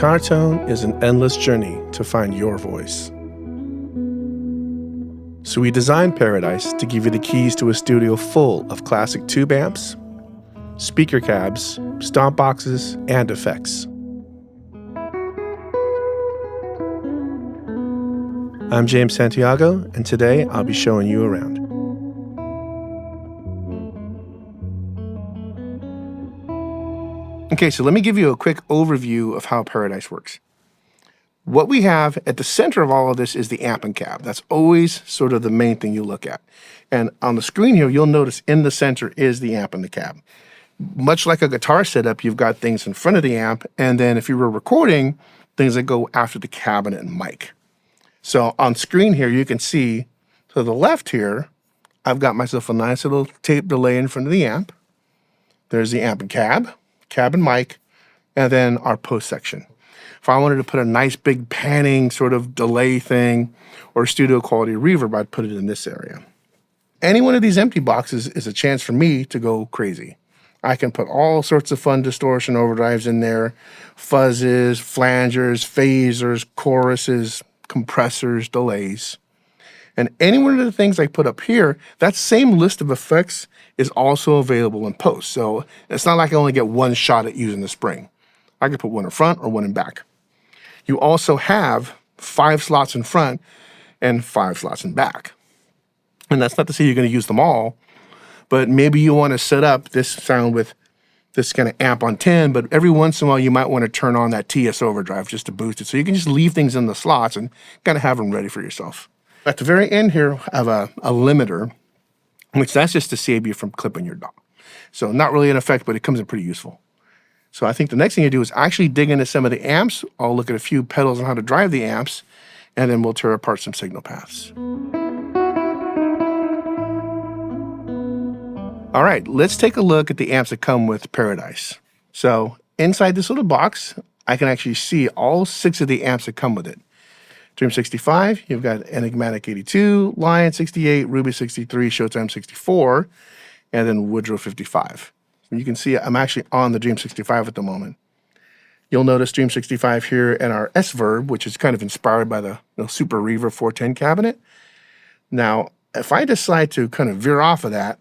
guitar tone is an endless journey to find your voice. So we designed Paradise to give you the keys to a studio full of classic tube amps, speaker cabs, stomp boxes, and effects. I'm James Santiago, and today I'll be showing you around. Okay, so let me give you a quick overview of how Paradise works. What we have at the center of all of this is the amp and cab. That's always sort of the main thing you look at. And on the screen here, you'll notice in the center is the amp and the cab. Much like a guitar setup, you've got things in front of the amp, and then if you were recording, things that go after the cabinet and mic. So on screen here, you can see to the left here, I've got myself a nice little tape delay in front of the amp. There's the amp and cab and mic, and then our post section. If I wanted to put a nice big panning sort of delay thing or studio quality reverb, I'd put it in this area. Any one of these empty boxes is a chance for me to go crazy. I can put all sorts of fun distortion overdrives in there, fuzzes, flangers, phasers, choruses, compressors, delays. And any one of the things I put up here, that same list of effects is also available in post. So it's not like I only get one shot at using the spring. I could put one in front or one in back. You also have 5 slots in front and 5 slots in back. And that's not to say you're going to use them all, but maybe you want to set up this sound with this kind of amp on 10, but every once in a while you might want to turn on that TS overdrive just to boost it. So you can just leave things in the slots and kind of have them ready for yourself. At the very end here, I have a limiter, which that's just to save you from clipping your DAW. So not really an effect, but it comes in pretty useful. So I think the next thing you do is actually dig into some of the amps. I'll look at a few pedals on how to drive the amps, and then we'll tear apart some signal paths. All right, let's take a look at the amps that come with Paradise. So inside this little box, I can actually see all 6 of the amps that come with it. Dream 65, you've got Enigmatic 82, Lion 68, Ruby 63, Showtime 64, and then Woodrow 55. You can see I'm actually on the Dream 65 at the moment. You'll notice Dream 65 here and our S-Verb, which is kind of inspired by the Super Reverb 410 cabinet. Now, if I decide to kind of veer off of that,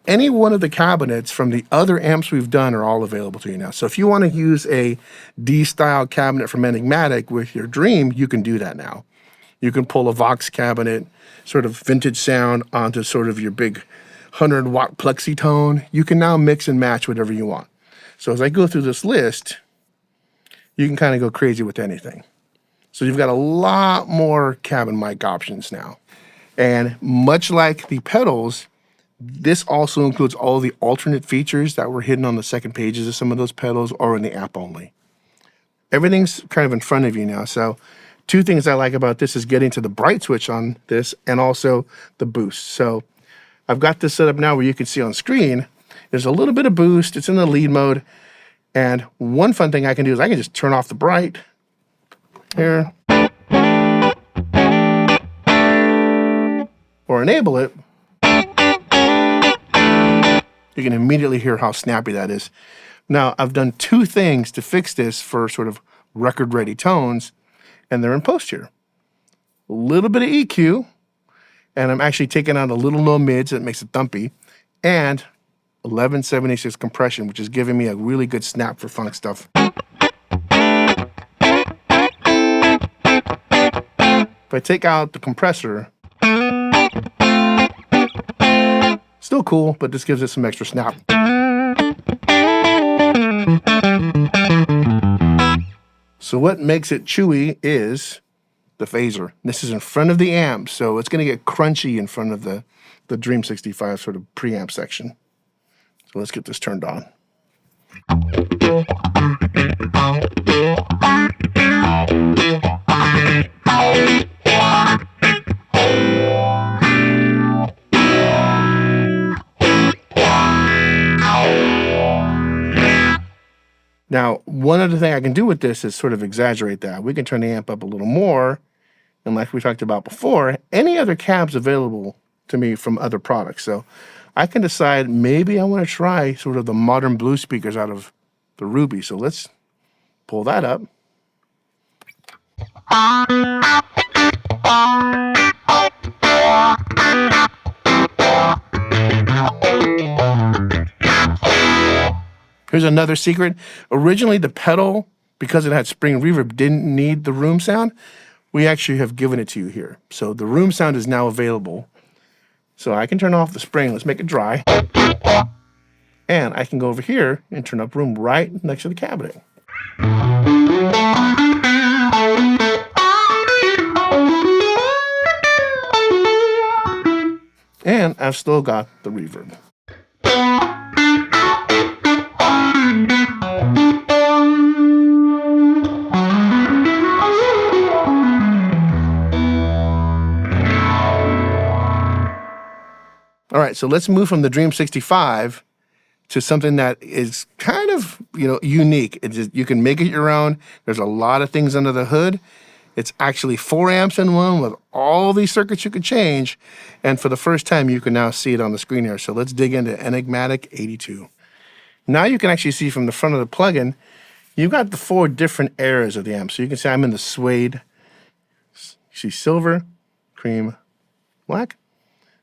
any one of the cabinets from the other amps we've done are all available to you now. So if you want to use a D-style cabinet from Enigmatic with your Dream, you can do that now. You can pull a Vox cabinet, sort of vintage sound, onto sort of your big 100-watt plexi tone. You can now mix and match whatever you want. So as I go through this list, you can kind of go crazy with anything. So you've got a lot more cabin mic options now. And much like the pedals, this also includes all the alternate features that were hidden on the second pages of some of those pedals or in the app only. Everything's kind of in front of you now. So 2 things I like about this is getting to the bright switch on this and also the boost. So I've got this set up now where you can see on screen, there's a little bit of boost. It's in the lead mode. And one fun thing I can do is I can just turn off the bright here or enable it. You can immediately hear how snappy that is. Now, I've done 2 things to fix this for sort of record-ready tones, and they're in post here. A little bit of EQ, and I'm actually taking out a little low mids that makes it thumpy, and 1176 compression, which is giving me a really good snap for funk stuff. If I take out the compressor, still cool, but this gives it some extra snap. So what makes it chewy is the phaser. This is in front of the amp, so it's going to get crunchy in front of the Dream 65 sort of preamp section. So let's get this turned on. Now, one other thing I can do with this is sort of exaggerate that. We can turn the amp up a little more, and like we talked about before, any other cabs available to me from other products. So I can decide maybe I want to try sort of the modern blue speakers out of the Ruby. So let's pull that up. Here's another secret. Originally, the pedal, because it had spring reverb, didn't need the room sound. We actually have given it to you here. So the room sound is now available. So I can turn off the spring. Let's make it dry. And I can go over here and turn up room right next to the cabinet. And I've still got the reverb. All right, so let's move from the Dream 65 to something that is kind of, unique. It's just, you can make it your own. There's a lot of things under the hood. It's actually 4 amps in one with all these circuits you can change. And for the first time, you can now see it on the screen here. So let's dig into Enigmatic 82. Now you can actually see from the front of the plugin, you've got the 4 different eras of the amp. So you can see I'm in the suede. You see silver, cream, black.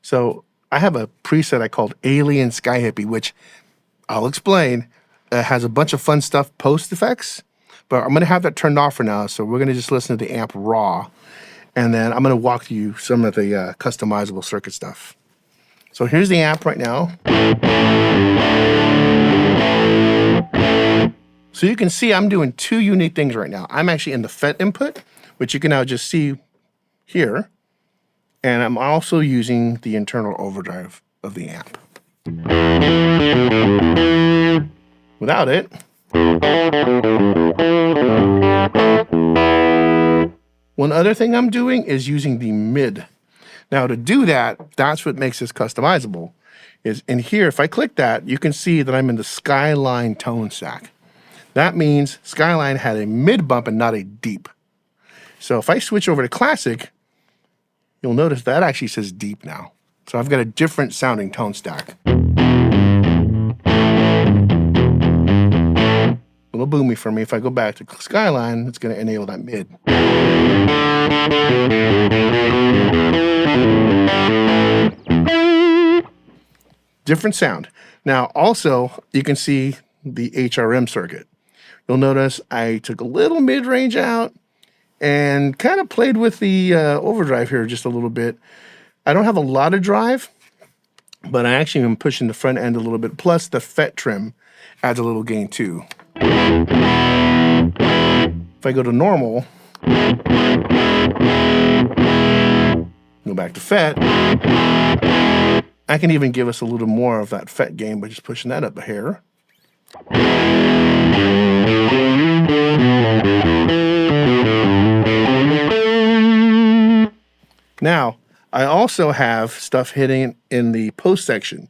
So I have a preset I called Alien Sky Hippie, which I'll explain. It has a bunch of fun stuff, post effects, but I'm going to have that turned off for now. So we're going to just listen to the amp raw, and then I'm going to walk you some of the customizable circuit stuff. So here's the amp right now. So you can see I'm doing 2 unique things right now. I'm actually in the FET input, which you can now just see here. And I'm also using the internal overdrive of the amp. Without it, one other thing I'm doing is using the mid. Now to do that, that's what makes this customizable. Is in here, if I click that, you can see that I'm in the Skyline tone stack. That means Skyline had a mid bump and not a deep. So if I switch over to classic, you'll notice that actually says deep now. So I've got a different sounding tone stack. A little boomy for me. If I go back to Skyline, it's going to enable that mid. Different sound. Now also, you can see the HRM circuit. You'll notice I took a little mid-range out and kind of played with the overdrive here just a little bit. I don't have a lot of drive, but I actually am pushing the front end a little bit. Plus the FET trim adds a little gain too. If I go to normal, go back to FET, I can even give us a little more of that FET gain by just pushing that up a hair. Now, I also have stuff hitting in the post section.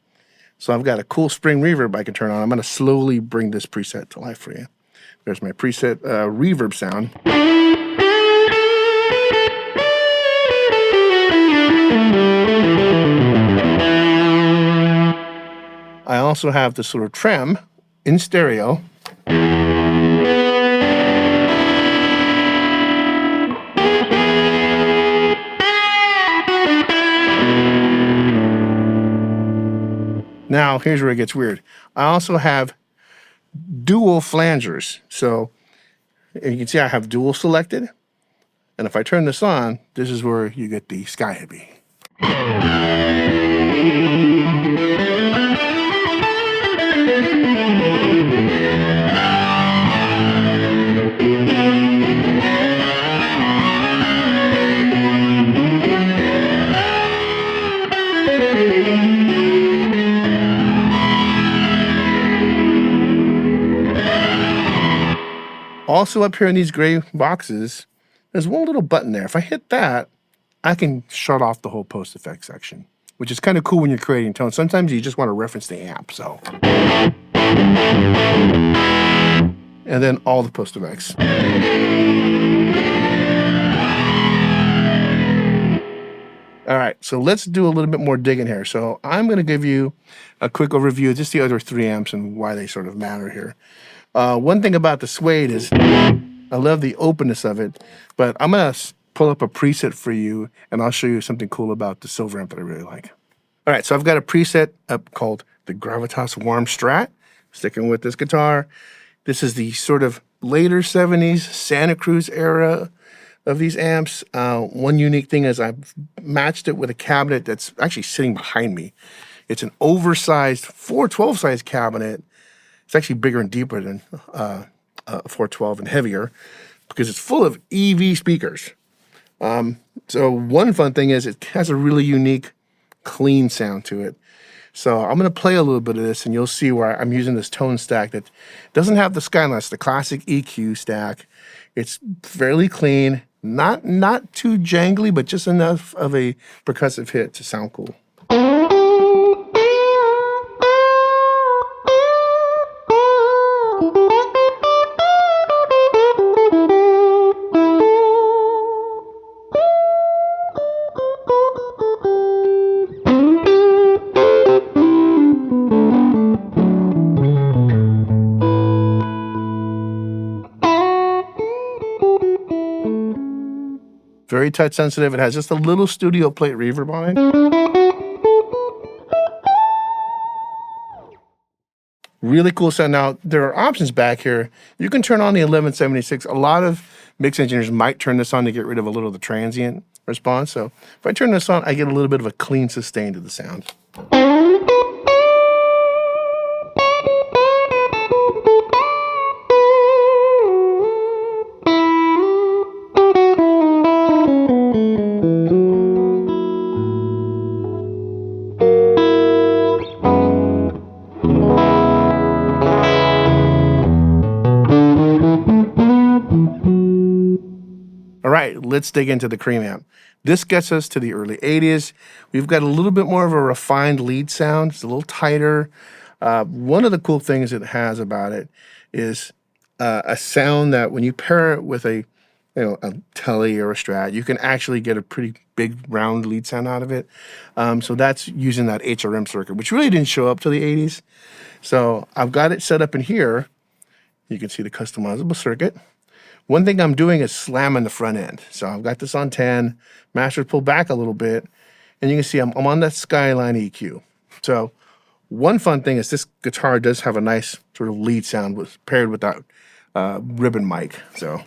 So I've got a cool spring reverb I can turn on. I'm going to slowly bring this preset to life for you. There's my preset reverb sound. I also have this sort of trem in stereo. Now, here's where it gets weird. I also have dual flangers. So you can see I have dual selected. And if I turn this on, this is where you get the Sky Hippie. Also up here in these gray boxes, there's one little button there. If I hit that, I can shut off the whole post effects section, which is kind of cool when you're creating tones. Sometimes you just want to reference the amp, so. And then all the post effects. All right, so let's do a little bit more digging here. So I'm going to give you a quick overview of just the other 3 amps and why they sort of matter here. One thing about the suede is I love the openness of it, but I'm gonna pull up a preset for you and I'll show you something cool about the silver amp that I really like. All right, so I've got a preset up called the Gravitas Warm Strat. Sticking with this guitar. This is the sort of later 70s Santa Cruz era of these amps. One unique thing is I've matched it with a cabinet that's actually sitting behind me. It's an oversized 412 size cabinet. It's actually bigger and deeper than 412 and heavier because it's full of EV speakers. So one fun thing is it has a really unique, clean sound to it. So I'm going to play a little bit of this, and you'll see where I'm using this tone stack that doesn't have the Skyline. It's the classic EQ stack. It's fairly clean, not too jangly, but just enough of a percussive hit to sound cool. Very touch sensitive. It has just a little studio plate reverb on it. Really cool sound. Now, there are options back here. You can turn on the 1176. A lot of mix engineers might turn this on to get rid of a little of the transient response. So if I turn this on, I get a little bit of a clean sustain to the sound. All right, let's dig into the Cream amp. This gets us to the early 80s. We've got a little bit more of a refined lead sound. It's a little tighter. One of the cool things it has about it is a sound that when you pair it with a Tele or a Strat, you can actually get a pretty big round lead sound out of it. So that's using that HRM circuit, which really didn't show up to the 80s. So I've got it set up in here. You can see the customizable circuit. One thing I'm doing is slamming the front end. So I've got this on 10, master's pulled back a little bit, and you can see I'm on that Skyline EQ. So one fun thing is this guitar does have a nice sort of lead sound paired with that ribbon mic. So.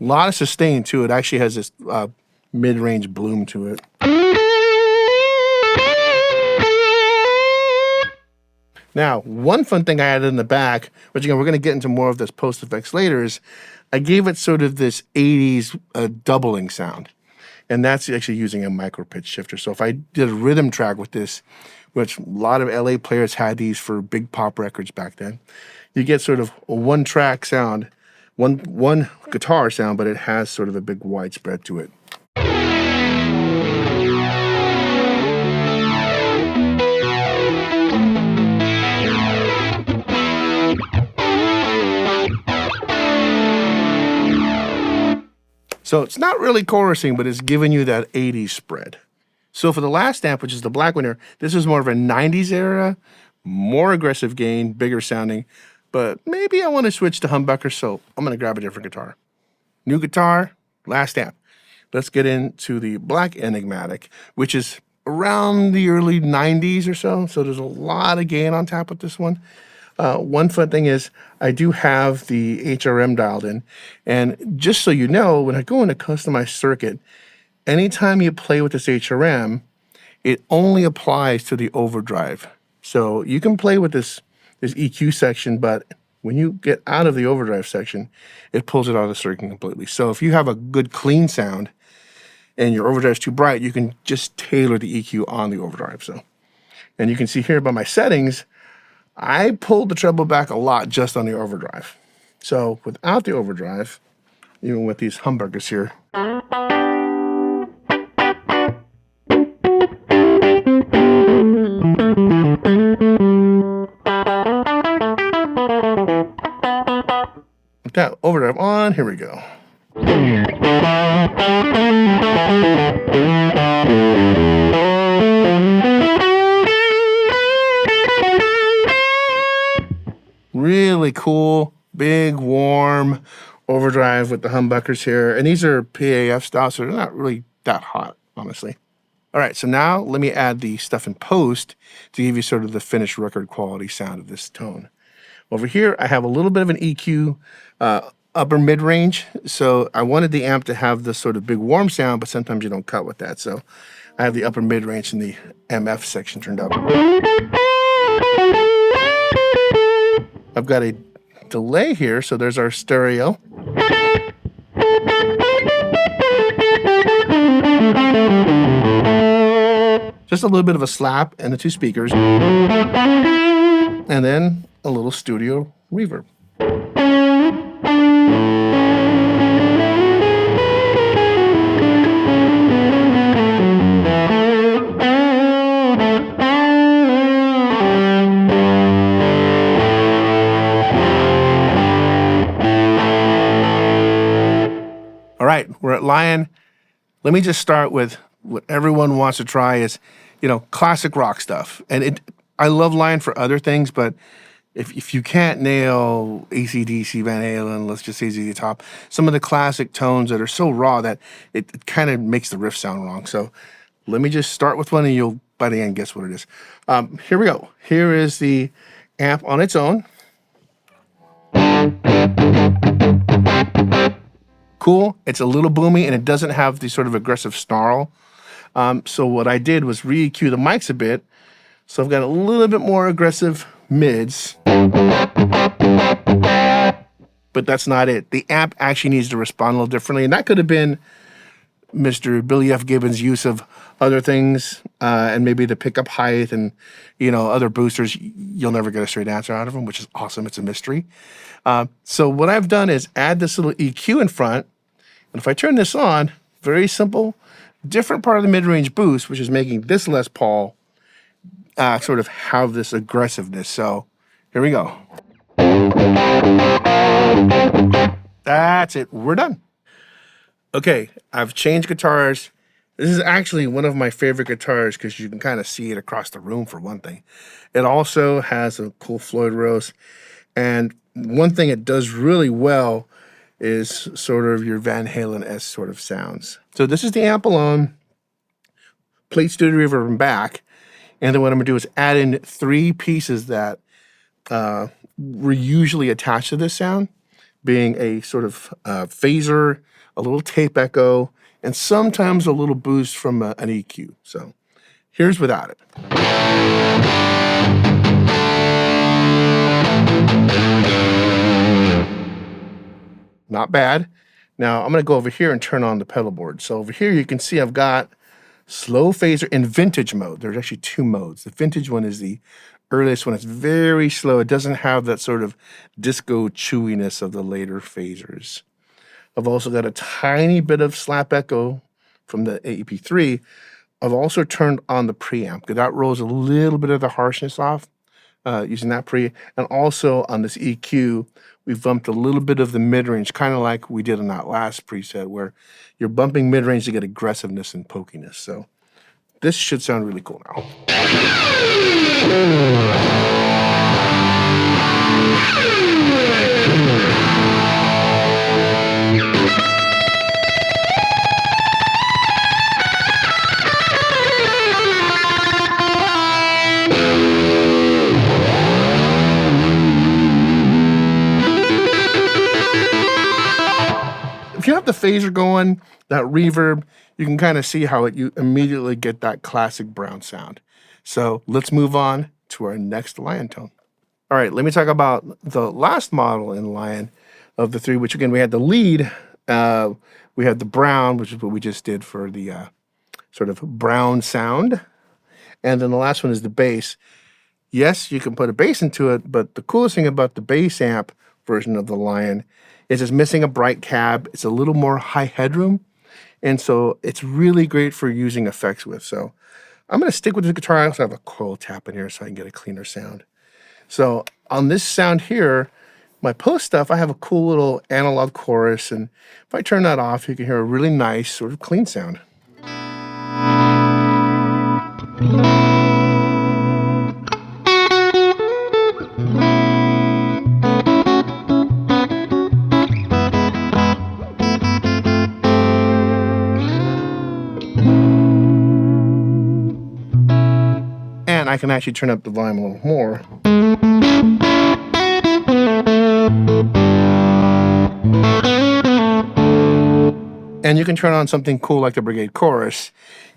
A lot of sustain to it. Actually has this mid-range bloom to it. Now, one fun thing I added in the back, which again, we're going to get into more of this post effects later, is I gave it sort of this 80s doubling sound. And that's actually using a micro pitch shifter. So if I did a rhythm track with this, which a lot of LA players had these for big pop records back then, you get sort of a one-track sound, one guitar sound, but it has sort of a big widespread to it. So it's not really chorusing, but it's giving you that 80s spread. So for the last amp, which is the black one here, this is more of a 90s era, more aggressive gain, bigger sounding, but maybe I want to switch to humbucker, so I'm going to grab a different guitar. New guitar, last amp. Let's get into the black Enigmatic, which is around the early 90s or so. So there's a lot of gain on tap with this one. One fun thing is I do have the HRM dialed in. And just so you know, when I go into customized circuit, anytime you play with this HRM, it only applies to the overdrive. So you can play with this EQ section, but when you get out of the overdrive section, it pulls it out of the circuit completely. So if you have a good clean sound and your overdrive is too bright, you can just tailor the EQ on the overdrive. So, and you can see here by my settings, I pulled the treble back a lot just on the overdrive. So without the overdrive, even with these humbuckers here, with that overdrive on, here we go. really cool, big, warm overdrive with the humbuckers here. And these are PAF style, so they're not really that hot, honestly. All right, so now let me add the stuff in post to give you sort of the finished record quality sound of this tone. Over here, I have a little bit of an EQ upper mid-range. So I wanted the amp to have this sort of big warm sound, but sometimes you don't cut with that. So I have the upper mid-range in the MF section turned up. I've got a delay here, so there's our stereo. Just a little bit of a slap and the two speakers. And then a little studio reverb. All right, we're at Lion. Let me just start with what everyone wants to try is, classic rock stuff. And I love Lion for other things, but if you can't nail AC/DC, Van Halen, let's just say ZZ Top, some of the classic tones that are so raw that it kind of makes the riff sound wrong. So let me just start with one and you'll, by the end, guess what it is. Here we go. Here is the amp on its own. Cool. It's a little boomy and it doesn't have the sort of aggressive snarl. So what I did was re-EQ the mics a bit. So I've got a little bit more aggressive mids. But that's not it. The amp actually needs to respond a little differently. And that could have been Mr. Billy F. Gibbons' use of other things and maybe the pickup height and, other boosters. You'll never get a straight answer out of them, which is awesome. It's a mystery. So what I've done is add this little EQ in front. And if I turn this on, very simple, different part of the mid-range boost, which is making this Les Paul sort of have this aggressiveness. So here we go. That's it. We're done. Okay, I've changed guitars. This is actually one of my favorite guitars because you can kind of see it across the room for one thing. It also has a cool Floyd Rose. And one thing it does really well is sort of your Van Halen-esque sort of sounds. So this is the amp alone, plate studio reverb and back. And then what I'm gonna do is add in 3 pieces that were usually attached to this sound, being a sort of phaser, a little tape echo, and sometimes a little boost from an EQ. So here's without it. Not bad. Now I'm going to go over here and turn on the pedal board. So over here you can see I've got slow phaser in vintage mode. There's actually 2 modes. The vintage one is the earliest one. It's very slow. It doesn't have that sort of disco chewiness of the later phasers. I've also got a tiny bit of slap echo from the AEP3. I've also turned on the preamp because that rolls a little bit of the harshness off using that pre. And also on this EQ, we've bumped a little bit of the mid-range, kind of like we did on that last preset where you're bumping mid-range to get aggressiveness and pokiness. So this should sound really cool now. If you have the phaser going, that reverb, you can kind of see how you immediately get that classic Brown sound. So let's move on to our next Lion tone. All right, let me talk about the last model in Lion of the 3, which again, we had the lead, we had the Brown, which is what we just did for the sort of Brown sound. And then the last one is the bass. Yes, you can put a bass into it, but the coolest thing about the bass amp version of the Lion is it's missing a bright cab. It's a little more high headroom. And so it's really great for using effects with. So I'm going to stick with the guitar. I also have a coil tap in here so I can get a cleaner sound. So on this sound here, my post stuff, I have a cool little analog chorus. And if I turn that off, you can hear a really nice sort of clean sound. And I can actually turn up the volume a little more. And you can turn on something cool like the Brigade Chorus,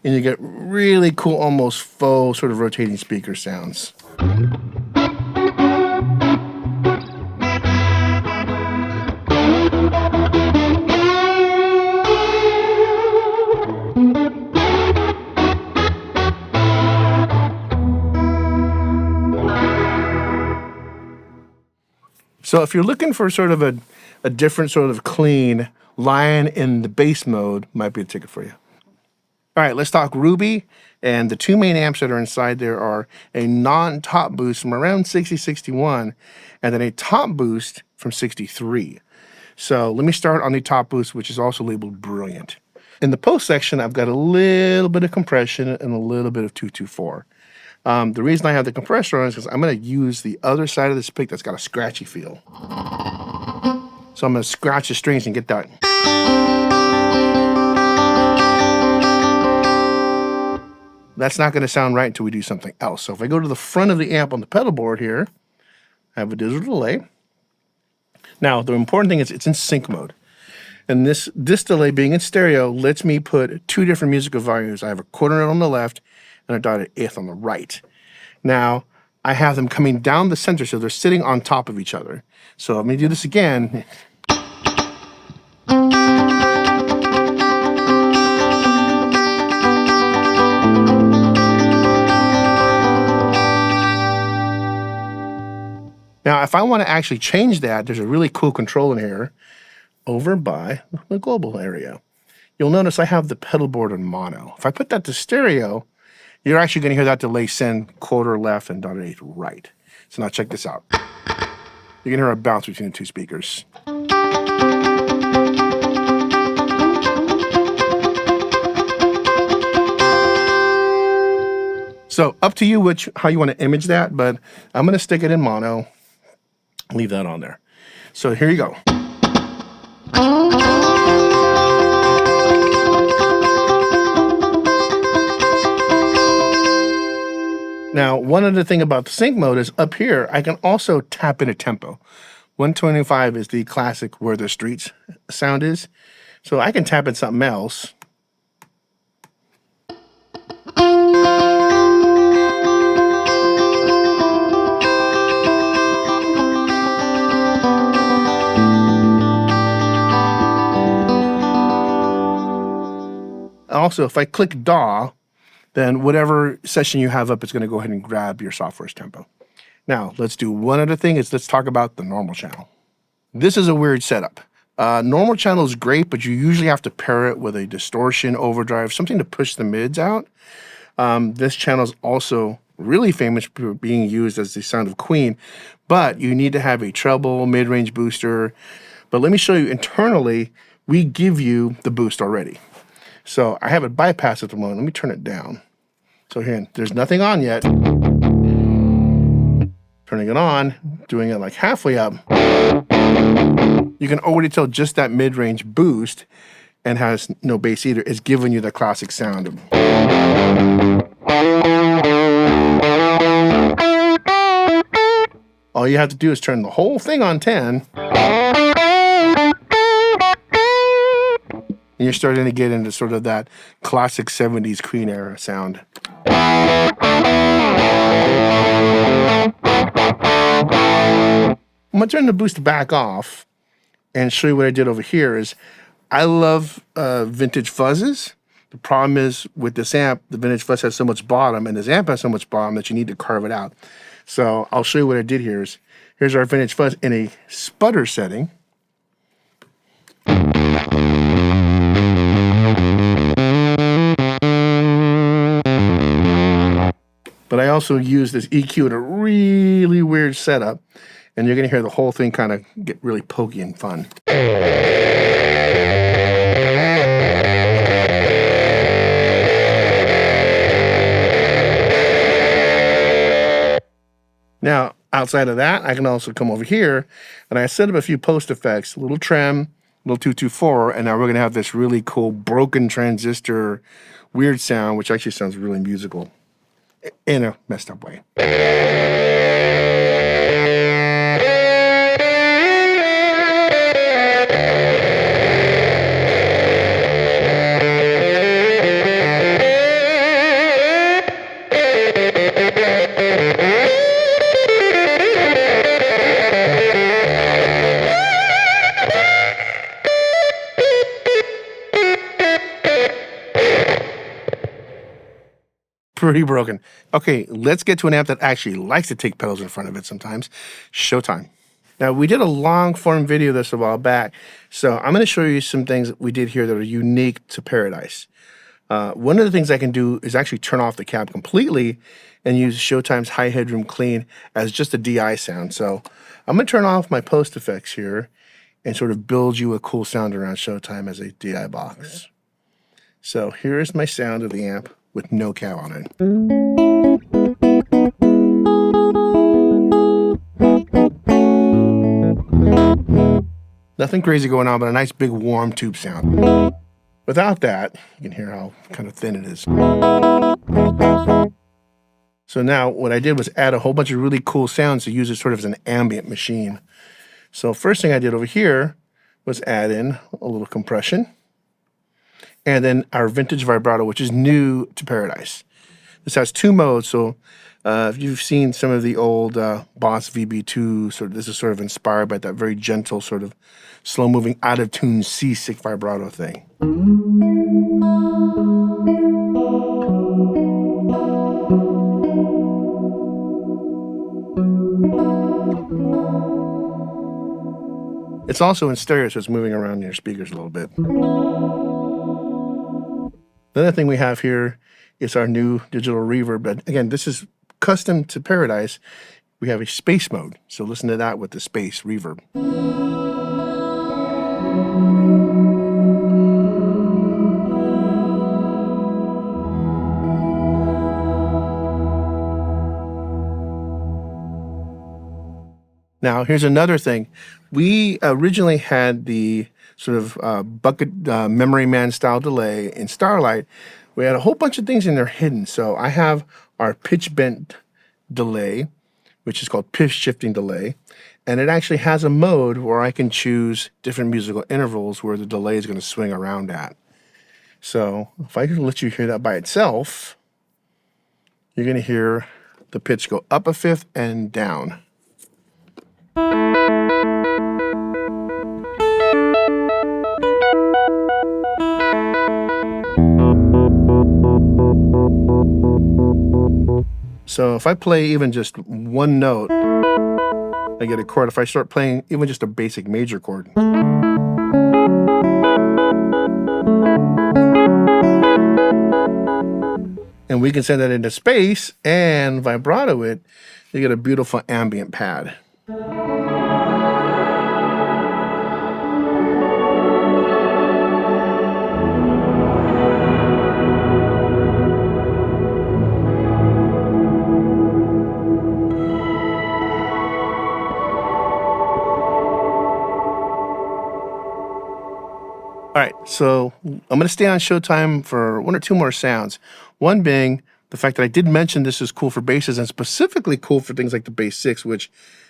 and you get really cool, almost faux sort of rotating speaker sounds. So if you're looking for sort of a different sort of clean, Lion in the bass mode might be a ticket for you. All right, let's talk Ruby. And the two main amps that are inside there are a non-top boost from around 60-61, and then a top boost from 63. So let me start on the top boost, which is also labeled Brilliant. In the post section, I've got a little bit of compression and a little bit of 224. The reason I have the compressor on is because I'm going to use the other side of this pick that's got a scratchy feel. So I'm going to scratch the strings and get that. That's not going to sound right until we do something else. So if I go to the front of the amp on the pedal board here, I have a digital delay. Now, the important thing is it's in sync mode. And this delay being in stereo lets me put two different musical values. I have a quarter note on the left and a dotted eighth on the right. Now, I have them coming down the center, so they're sitting on top of each other. So let me do this again. Now, if I want to actually change that, there's a really cool control in here over by the global area. You'll notice I have the pedal board on mono. If I put that to stereo, you're actually going to hear that delay send quarter left and dotted eighth right. So now check this out. You're going to hear a bounce between the two speakers. So up to you how you want to image that, but I'm going to stick it in mono. Leave that on there. So here you go. Now, one other thing about the sync mode is up here, I can also tap in a tempo. 125 is the classic Where the Streets sound is. So I can tap in something else. Also, if I click DAW, then whatever session you have up, it's going to go ahead and grab your software's tempo. Now, let's do one other thing is let's talk about the normal channel. This is a weird setup. Normal channel is great, but you usually have to pair it with a distortion, overdrive, something to push the mids out. This channel is also really famous for being used as the sound of Queen, but you need to have a treble, mid-range booster. But let me show you internally, we give you the boost already. So I have it bypassed at the moment. Let me turn it down. So here, there's nothing on yet. Turning it on, doing it like halfway up. You can already tell just that mid-range boost and has no bass either is giving you the classic sound. All you have to do is turn the whole thing on 10. And you're starting to get into sort of that classic 70s Queen era sound. I'm going to turn the boost back off and show you what I did over here is I love vintage fuzzes. The problem is with this amp, the vintage fuzz has so much bottom and this amp has so much bottom that you need to carve it out. So I'll show you what I did here is here's our vintage fuzz in a sputter setting. But I also use this EQ in a really weird setup, and you're going to hear the whole thing kind of get really pokey and fun. Now, outside of that, I can also come over here, and I set up a few post effects, a little trem, a little 224, and now we're going to have this really cool broken transistor weird sound, which actually sounds really musical. in a messed up way. Pretty broken. Okay, let's get to an amp that actually likes to take pedals in front of it sometimes. Showtime. Now, we did a long form video of this a while back, so I'm going to show you some things that we did here that are unique to Paradise. One of the things I can do is actually turn off the cab completely and use Showtime's high headroom clean as just a DI sound. So I'm going to turn off my post effects here and sort of build you a cool sound around Showtime as a DI box. So here's my sound of the amp with no cab on it. Nothing crazy going on, but a nice big warm tube sound. Without that, you can hear how kind of thin it is. So now what I did was add a whole bunch of really cool sounds to use it sort of as an ambient machine. So first thing I did over here was add in a little compression. And then our vintage vibrato, which is new to Paradise. This has 2 modes, so if you've seen some of the old Boss VB2, this is sort of inspired by that very gentle, sort of slow-moving, out-of-tune seasick vibrato thing. It's also in stereo, so it's moving around your speakers a little bit. The other thing we have here is our new digital reverb. But again, this is custom to Paradise. We have a space mode. So listen to that with the space reverb. Now, here's another thing. We originally had the sort of bucket memory man style delay in Starlight. We had a whole bunch of things in there hidden. So I have our pitch bent delay, which is called pitch shifting delay. And it actually has a mode where I can choose different musical intervals where the delay is going to swing around at. So if I can let you hear that by itself, you're going to hear the pitch go up a fifth and down. So if I play even just one note, I get a chord. If I start playing even just a basic major chord, and we can send that into space and vibrato it, you get a beautiful ambient pad. All right, so I'm going to stay on Showtime for 1 or 2 more sounds. One being the fact that I did mention this is cool for basses and specifically cool for things like the bass 6, which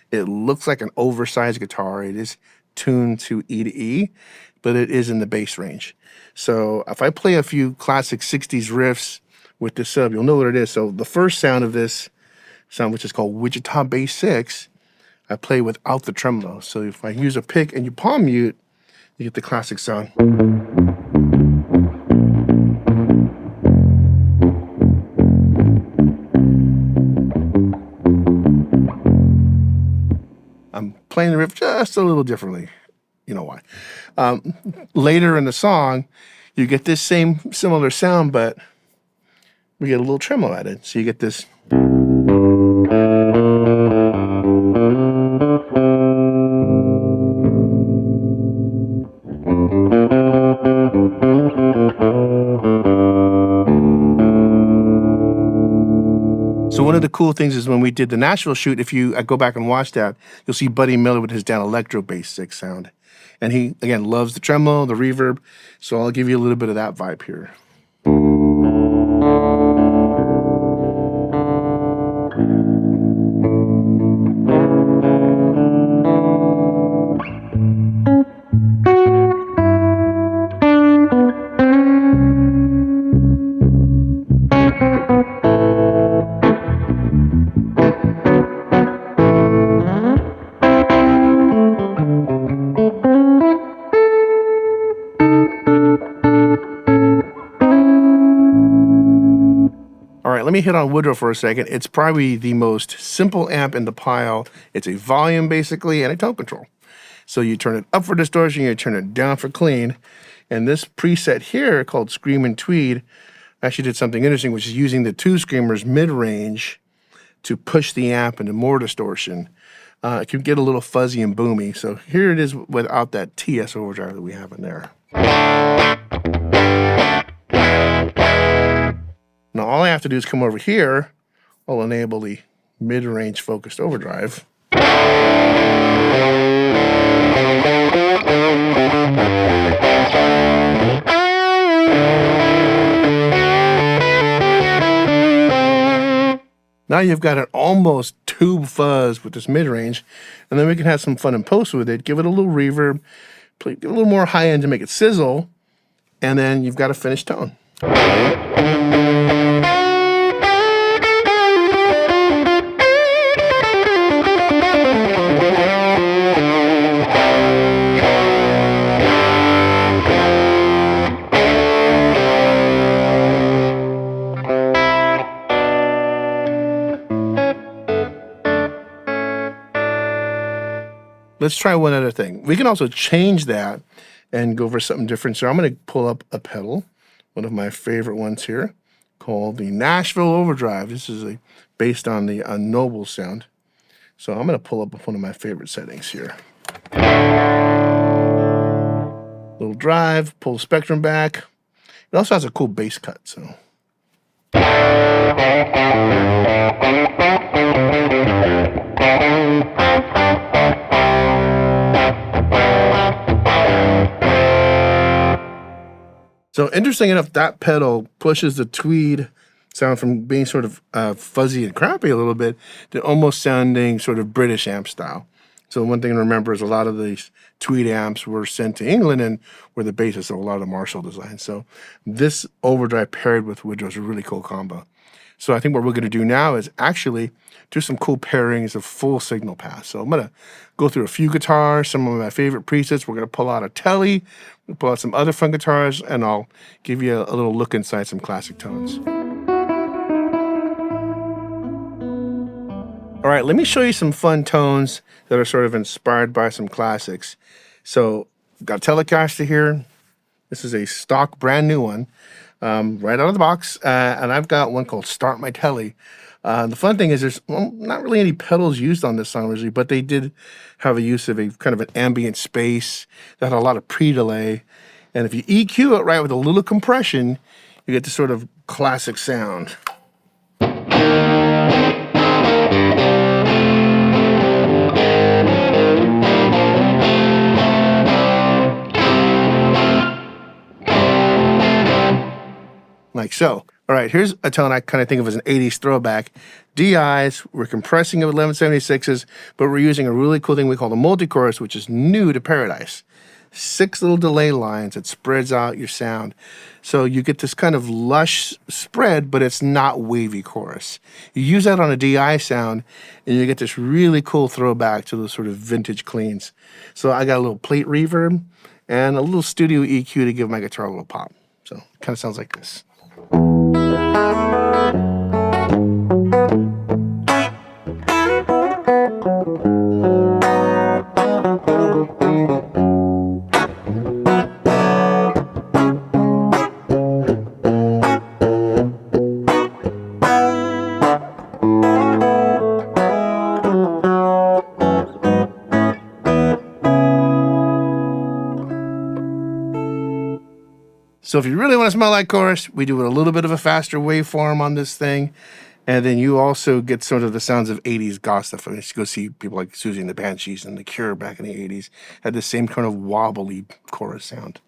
it looks like an oversized guitar. It is tuned to E to E, but it is in the bass range. So if I play a few classic 60s riffs with this sub, you'll know what it is. So the first sound of this sound, which is called Wichita Bass 6, I play without the tremolo. So if I use a pick and you palm mute, you get the classic sound. I'm playing the riff just a little differently. You know why. Later in the song, you get this same similar sound, but we get a little tremolo added. So you get this. So one of the cool things is when we did the Nashville shoot, if you go back and watch that, you'll see Buddy Miller with his down electro bass 6 sound. And he, again, loves the tremolo, the reverb. So I'll give you a little bit of that vibe here. let me hit on Woodrow for a second. It's probably the most simple amp in the pile. It's a volume, basically, and a tone control. So you turn it up for distortion, you turn it down for clean. And this preset here, called Screamin' Tweed, actually did something interesting, which is using the two screamers mid-range to push the amp into more distortion. It can get a little fuzzy and boomy. So here it is without that TS overdrive that we have in there. Now all I have to do is come over here. I'll enable the mid-range focused overdrive. Now you've got an almost tube fuzz with this mid-range, and then we can have some fun in post with it, give it a little reverb, give it a little more high end to make it sizzle, and then you've got a finished tone. Let's try one other thing. We can also change that and go for something different. So I'm going to pull up a pedal, one of my favorite ones here, called the Nashville Overdrive. This is based on the Noble sound. So I'm going to pull up one of my favorite settings here. Little drive, pull the spectrum back. It also has a cool bass cut, so. So interesting enough, that pedal pushes the tweed sound from being sort of fuzzy and crappy a little bit to almost sounding sort of British amp style. So one thing to remember is a lot of these tweed amps were sent to England and were the basis of a lot of the Marshall designs. So this overdrive paired with Woodrow is a really cool combo. So I think what we're going to do now is actually do some cool pairings of full signal paths. So I'm going to go through a few guitars, some of my favorite presets. We're going to pull out a Telly, we'll pull out some other fun guitars, and I'll give you a little look inside some classic tones. All right, let me show you some fun tones that are sort of inspired by some classics. So I've got a Telecaster here. This is a stock brand new one, right out of the box. And I've got one called Start My Telly. The fun thing is there's not really any pedals used on this song originally, but they did have a use of a kind of an ambient space that had a lot of pre-delay. And if you EQ it right with a little compression, you get this sort of classic sound. Like so. All right, here's a tone I kind of think of as an 80s throwback. DIs, we're compressing it with 1176s, but we're using a really cool thing we call the multi-chorus, which is new to Paradise. 6 little delay lines that spreads out your sound. So you get this kind of lush spread, but it's not wavy chorus. You use that on a DI sound, and you get this really cool throwback to those sort of vintage cleans. So I got a little plate reverb and a little studio EQ to give my guitar a little pop. So it kind of sounds like this. So if you really want to smell like chorus, we do a little bit of a faster waveform on this thing. And then you also get sort of the sounds of 80s goth stuff. I used to go see people like Susie and the Banshees and The Cure back in the 80s. Had the same kind of wobbly chorus sound.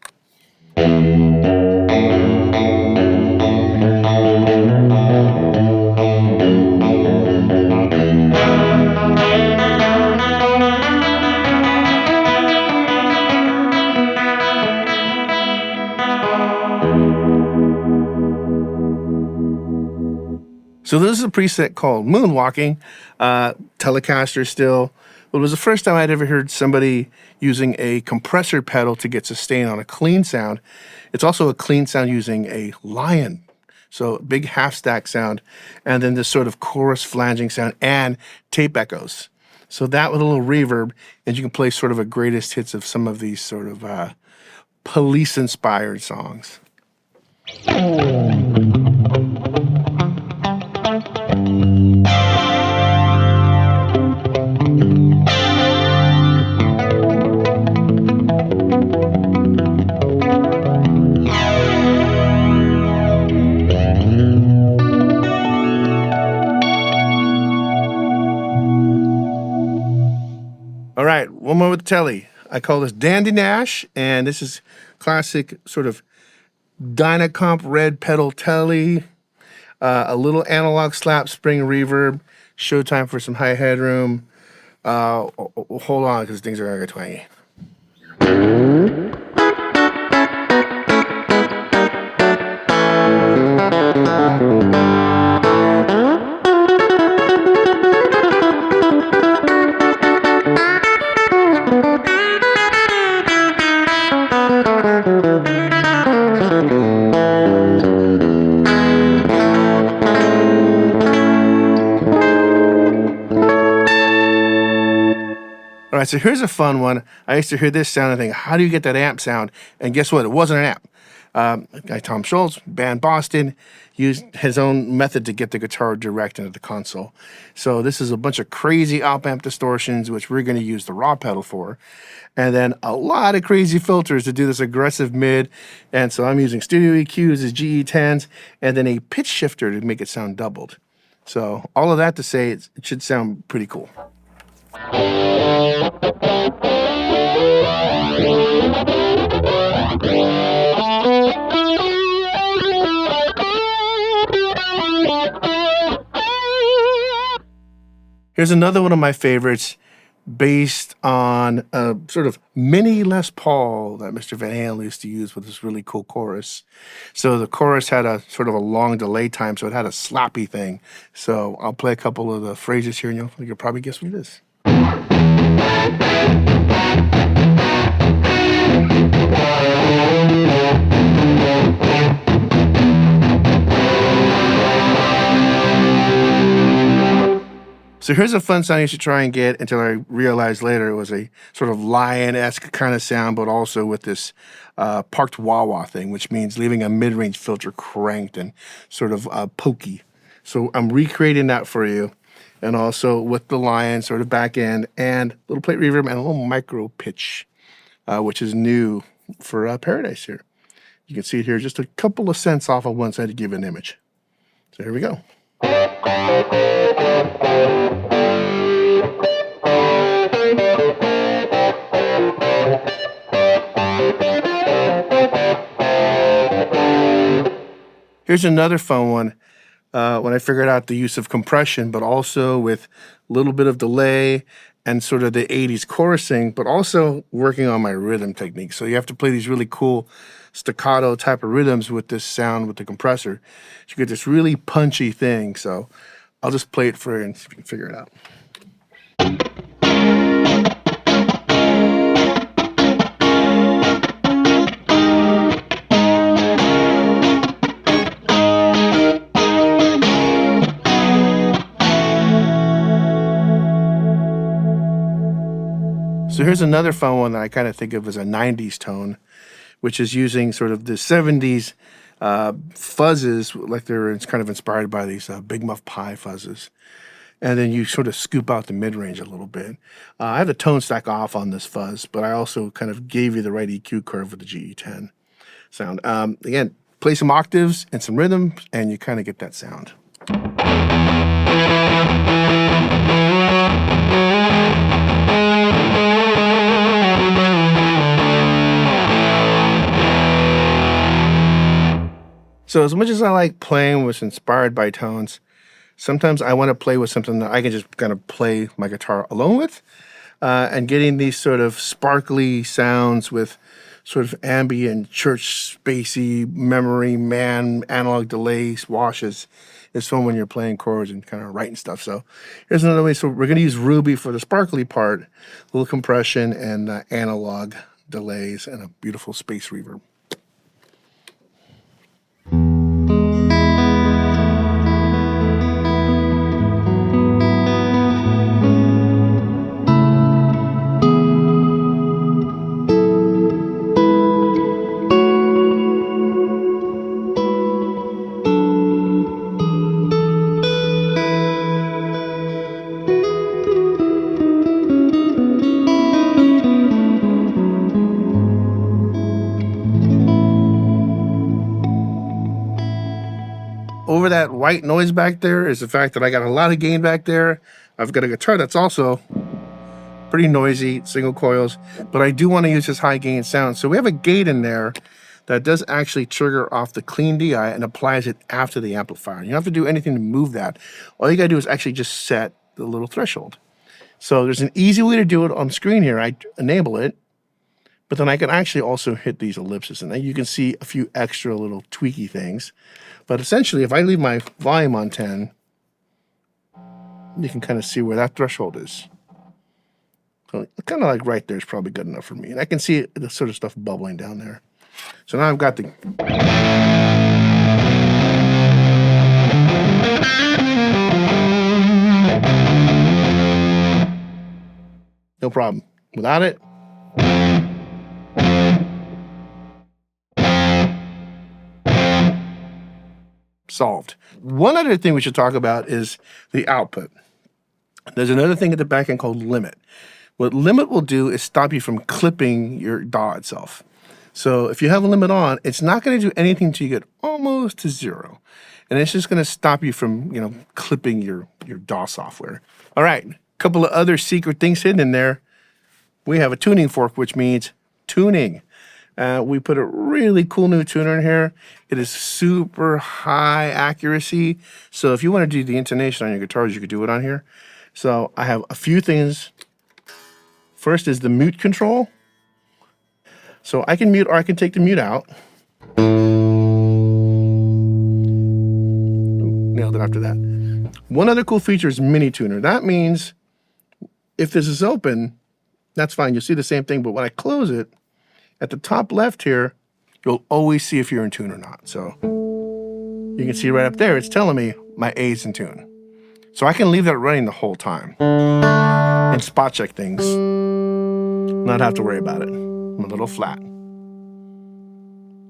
So this is a preset called Moonwalking, Telecaster still. It was the first time I'd ever heard somebody using a compressor pedal to get sustain on a clean sound. It's also a clean sound using a Lion So big half stack sound, and then this sort of chorus flanging sound and tape echoes. So that with a little reverb, and you can play sort of a greatest hits of some of these sort of police-inspired songs. All right, one more with the telly. I call this Dandy Nash, and this is classic sort of Dynacomp red pedal telly, a little analog slap spring reverb, Showtime for some high headroom. Hold on, because things are gonna get twangy. All right, so here's a fun one. I used to hear this sound and think, how do you get that amp sound? And guess what? It wasn't an amp. Guy Tom Schultz, band Boston, used his own method to get the guitar direct into the console. So this is a bunch of crazy op-amp distortions, which we're going to use the raw pedal for. And then a lot of crazy filters to do this aggressive mid. And so I'm using studio EQs as GE10s, and then a pitch shifter to make it sound doubled. So all of that to say, it should sound pretty cool. Here's another one of my favorites based on a sort of mini Les Paul that Mr. Van Halen used to use with this really cool chorus. So the chorus had a sort of a long delay time, so it had a slappy thing. So I'll play a couple of the phrases here, and you'll probably guess what it is. So here's a fun sound you should try and get, until I realized later it was a sort of lion-esque kind of sound, but also with this parked wah-wah thing, which means leaving a mid-range filter cranked and sort of pokey. So I'm recreating that for you, and also with the lion sort of back end and little plate reverb and a little micro pitch, which is new for Paradise here. You can see it here, just a couple of cents off of one side to give an image. So here we go. Here's another fun one when I figured out the use of compression, but also with a little bit of delay and sort of the 80s chorusing, but also working on my rhythm technique. So you have to play these really cool staccato type of rhythms with this sound with the compressor. You get this really punchy thing. So I'll just play it for you and see if you can figure it out. So here's another fun one that I kind of think of as a 90s tone, which is using sort of the 70s fuzzes, like it's kind of inspired by these Big Muff Pie fuzzes. And then you sort of scoop out the mid-range a little bit. I have the tone stack off on this fuzz, but I also kind of gave you the right EQ curve with the GE10 sound. Again, play some octaves and some rhythm, and you kind of get that sound. So as much as I like playing with inspired by tones, sometimes I want to play with something that I can just kind of play my guitar alone with, and getting these sort of sparkly sounds with sort of ambient, church spacey, memory man, analog delays, washes is fun when you're playing chords and kind of writing stuff. So here's another way. So we're going to use Ruby for the sparkly part, a little compression and analog delays and a beautiful space reverb. that white noise back there is the fact that I got a lot of gain back there. I've got a guitar that's also pretty noisy, single coils, but I do want to use this high gain sound. So we have a gate in there that does actually trigger off the clean DI and applies it after the amplifier. You don't have to do anything to move that. All you gotta do is actually just set the little threshold. So there's an easy way to do it on screen here. I enable it, but then I can actually also hit these ellipses, and then you can see a few extra little tweaky things. But essentially, if I leave my volume on 10, you can kind of see where that threshold is. So kind of like right there is probably good enough for me. And I can see the sort of stuff bubbling down there. So now I've got the... No problem. Without it... solved. One other thing we should talk about is the output. There's another thing at the back end called limit. What limit will do is stop you from clipping your DAW itself. So if you have a limit on, it's not going to do anything until you get almost to 0. And it's just going to stop you from, clipping your DAW software. All right, a couple of other secret things hidden in there. We have a tuning fork, which means tuning. We put a really cool new tuner in here. It is super high accuracy. So if you want to do the intonation on your guitars, you could do it on here. So I have a few things. First is the mute control. So I can mute or I can take the mute out. Nailed it after that. One other cool feature is mini tuner. That means if this is open, that's fine. You'll see the same thing, but when I close it, at the top left here, you'll always see if you're in tune or not. So you can see right up there, it's telling me my A's in tune. So I can leave that running the whole time and spot check things, not have to worry about it. I'm a little flat.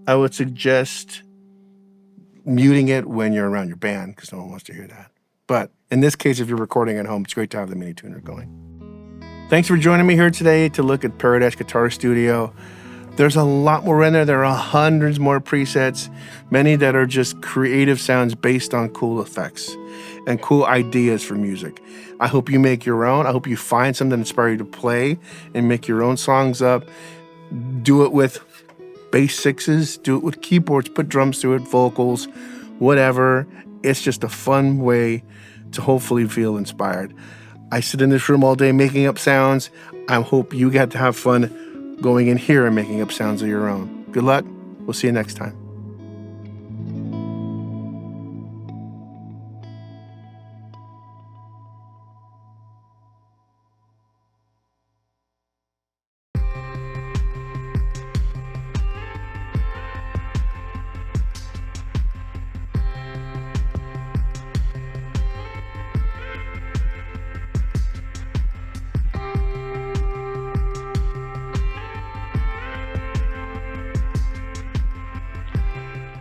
I would suggest muting it when you're around your band because no one wants to hear that. But in this case, if you're recording at home, it's great to have the mini tuner going. Thanks for joining me here today to look at Paradise Guitar Studio. There's a lot more in there. There are hundreds more presets, many that are just creative sounds based on cool effects and cool ideas for music. I hope you make your own. I hope you find something that inspires you to play and make your own songs up. Do it with bass sixes, do it with keyboards, put drums through it, vocals, whatever. It's just a fun way to hopefully feel inspired. I sit in this room all day making up sounds. I hope you get to have fun going in here and making up sounds of your own. Good luck. We'll see you next time.